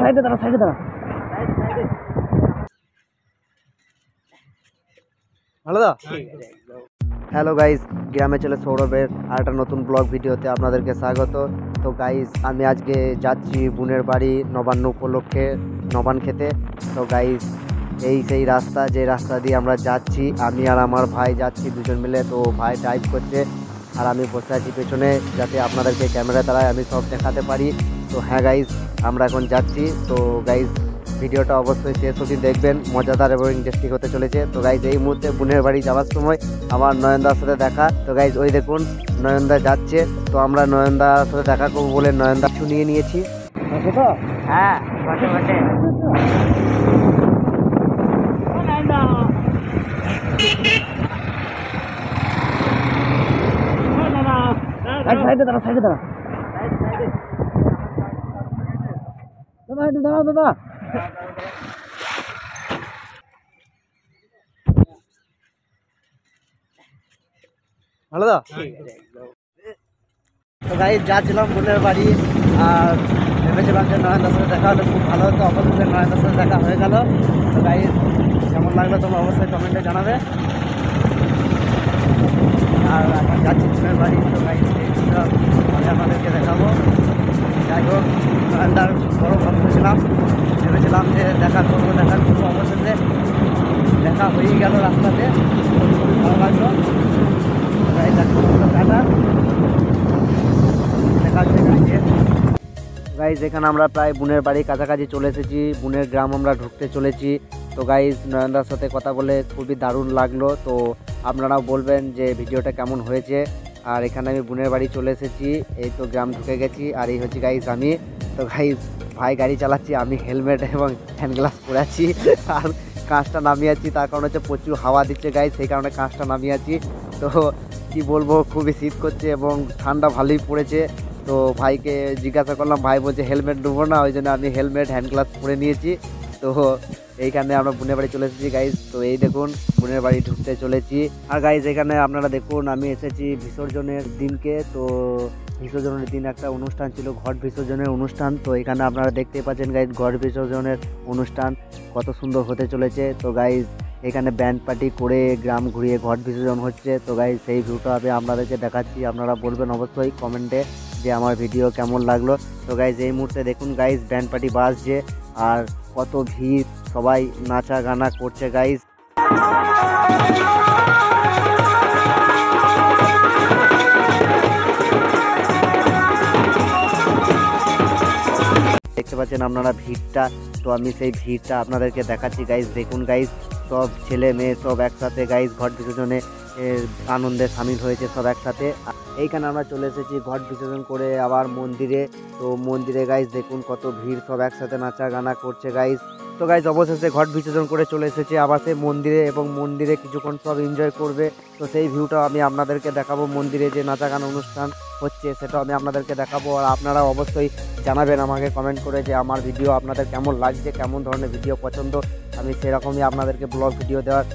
সাইডে দাঁড়া সাইডে দাঁড়া। ভালো দা। হ্যালো গাইস, গ্রামে চলে সৌরভের আর একটা নতুন ব্লগ ভিডিওতে আপনাদেরকে স্বাগত। তো গাইস, আমি আজকে যাচ্ছি বোনের বাড়ি নবান্ন উপলক্ষে নবান্ন খেতে। তো গাইস, এই সেই রাস্তা যে রাস্তা দিয়ে আমরা যাচ্ছি, আমি আর আমার ভাই যাচ্ছি দুজন মিলে। তো ভাই ড্রাইভ করছে আর আমি বসে আছি পেছনে, যাতে আপনাদেরকে ক্যামেরা দ্বারায় আমি সব দেখাতে পারি। তো হ্যাঁ গাইস, আমরা এখন যাচ্ছি। তো গাইস, ভিডিওটা অবশ্যই শেষ অবধি দেখবেন, মজাদার এবং ইন্টারেস্টিং হতে চলেছে। তো গাইজ, এই মুহূর্তে বোনের বাড়ি যাওয়ার সময় আমার নয়নদার সাথে দেখা। তো গাইজ, ওই দেখুন নয়নদা যাচ্ছে। তো আমরা নয়নদার সাথে দেখা করবো বলে নয়নদা কিছু নিয়ে নিয়েছি। হ্যাঁ, বসে বসে সাইডে দাঁড়া সাইডে দাঁড়া দাদা, দাঁড়া দাদা। ভালো দা। তো গাইজ, যাচ্ছিলাম বোনের বাড়ি আর ভেবেছিলাম যে নয়নদার সাথে দেখা হলে খুব ভালো হতো। অবশ্যই নয়নদার সাথে দেখা হয়ে গেল। তো গাইজ, কেমন লাগলো তোমরা অবশ্যই কমেন্টে জানাবে। আর এখন যাচ্ছি বোনের বাড়ি। তো গাইজ, আমি আপনাদেরকে দেখাবো। যাই হোক, নয়নদার বড় ভক্ত ছিলাম, ভেবেছিলাম যে দেখা করবো অবশেষে দেখা হয়েই গেল রাস্তাতে। খুবই ভালো লাগলো। টাটা, দেখা হচ্ছে গাড়িতে। গাইজ, এখানে আমরা প্রায় বোনের বাড়ির কাছাকাছি চলে এসেছি, বোনের গ্রাম আমরা ঢুকতে চলেছি। তো গাইজ, নয়নদার সাথে কথা বলে খুবই দারুণ লাগলো। তো আপনারাও বলবেন যে ভিডিওটা কেমন হয়েছে। আর এখানে আমি বোনের বাড়ি চলে এসেছি, এই তো গ্রাম ঢুকে গেছি। আর এই হচ্ছে গাইজ আমি। তো গাইজ, ভাই গাড়ি চালাচ্ছি, আমি হেলমেট এবং হ্যান্ড গ্লাভস পরে আছি আর কাঁচটা নামিয়ে আছি। তার কারণ হচ্ছে প্রচুর হাওয়া দিচ্ছে গাইজ, সেই কারণে কাঁচটা নামিয়ে আছি। তো কি বলবো, খুবই শীত করছে এবং ঠান্ডা ভালোই পড়েছে। তো ভাইকে জিজ্ঞাসা করলাম, ভাই বলছে হেলমেট নেবো না, ওই জন্য আমি হেলমেট হ্যান্ড গ্লাভস পরে নিয়েছি। তো এইখানে আমরা বোনের বাড়ি চলে এসেছি গাইজ। তো এই দেখুন বোনের বাড়ি ঢুকতে চলেছি। আর গাইজ, এখানে আপনারা দেখুন আমি এসেছি বিসর্জনের দিনকে। তো বিসর্জনের দিন একটা অনুষ্ঠান ছিল, ঘট বিসর্জনের অনুষ্ঠান। তো এখানে আপনারা দেখতে পাচ্ছেন গাইজ, ঘট বিসর্জনের অনুষ্ঠান কত সুন্দর হতে চলেছে। তো গাইজ, এখানে ব্যান্ড পার্টি করে গ্রাম ঘুরিয়ে ঘট বিসর্জন হচ্ছে। তো গাইজ, সেই ভিউটা আমি আপনাদেরকে দেখাচ্ছি। আপনারা বলবেন অবশ্যই কমেন্টে যে আমার ভিডিও কেমন লাগলো। তো গাইজ, এই মুহূর্তে দেখুন গাইজ, ব্যান্ড পার্টি বাজছে আর কত ভিড়, সবাই নাচা গানা করছে গাইজ। দেখতে পাচ্ছেন আপনারা ভিড়টা। তো আমি সেই ভিড়টা আপনাদেরকে দেখাচ্ছি গাইজ। দেখুন গাইজ, সব ছেলে মেয়ে সব একসাথে গাইজ ঘট বিসর্জনে আনন্দে সামিল হয়েছে সব একসাথে। এইখানে আমরা চলে এসেছি ঘট বিসর্জন করে আবার মন্দিরে। তো মন্দিরে গাইজ দেখুন কত ভিড়, সব একসাথে নাচা গানা করছে গাইজ। তো গাইজ, অবশেষে ঘট বিসর্জন করে চলে এসেছি আবার সেই মন্দিরে, এবং মন্দিরে কিছুক্ষণ সব এনজয় করবে। তো সেই ভিউটাও আমি আপনাদেরকে দেখাবো, মন্দিরে যে নাচা গানা অনুষ্ঠান হচ্ছে সেটাও আমি আপনাদেরকে দেখাবো। আর আপনারা অবশ্যই জানাবেন আমাকে কমেন্ট করে যে আমার ভিডিও আপনাদের কেমন লাগছে, কেমন ধরনের ভিডিও পছন্দ। আমি সেরকমই আপনাদেরকে ব্লগ ভিডিও দেওয়ার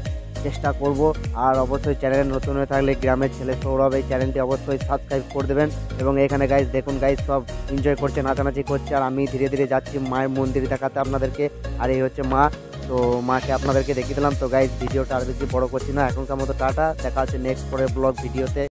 চেষ্টা করব। আর অবশ্যই চ্যানেলে নতুন হয়ে থাকলে গ্রামের ছেলে সৌরভ, এই চ্যানেলটি অবশ্যই সাবস্ক্রাইব করে দেবেন। এবং এখানে গাইজ দেখুন গাইজ, সব এনজয় করছে, নাচানাচি করছে। আর আমি ধীরে ধীরে যাচ্ছি মায়ের মন্দির দেখাতে আপনাদেরকে। আর এই হচ্ছে মা। তো মাকে আপনাদেরকে দেখিয়ে দিলাম। তো গাইজ, ভিডিওটা আর বেশি বড় করছি না, এখনকার মতো টাটা, দেখা হচ্ছে নেক্সট পরে ব্লগ ভিডিওতে।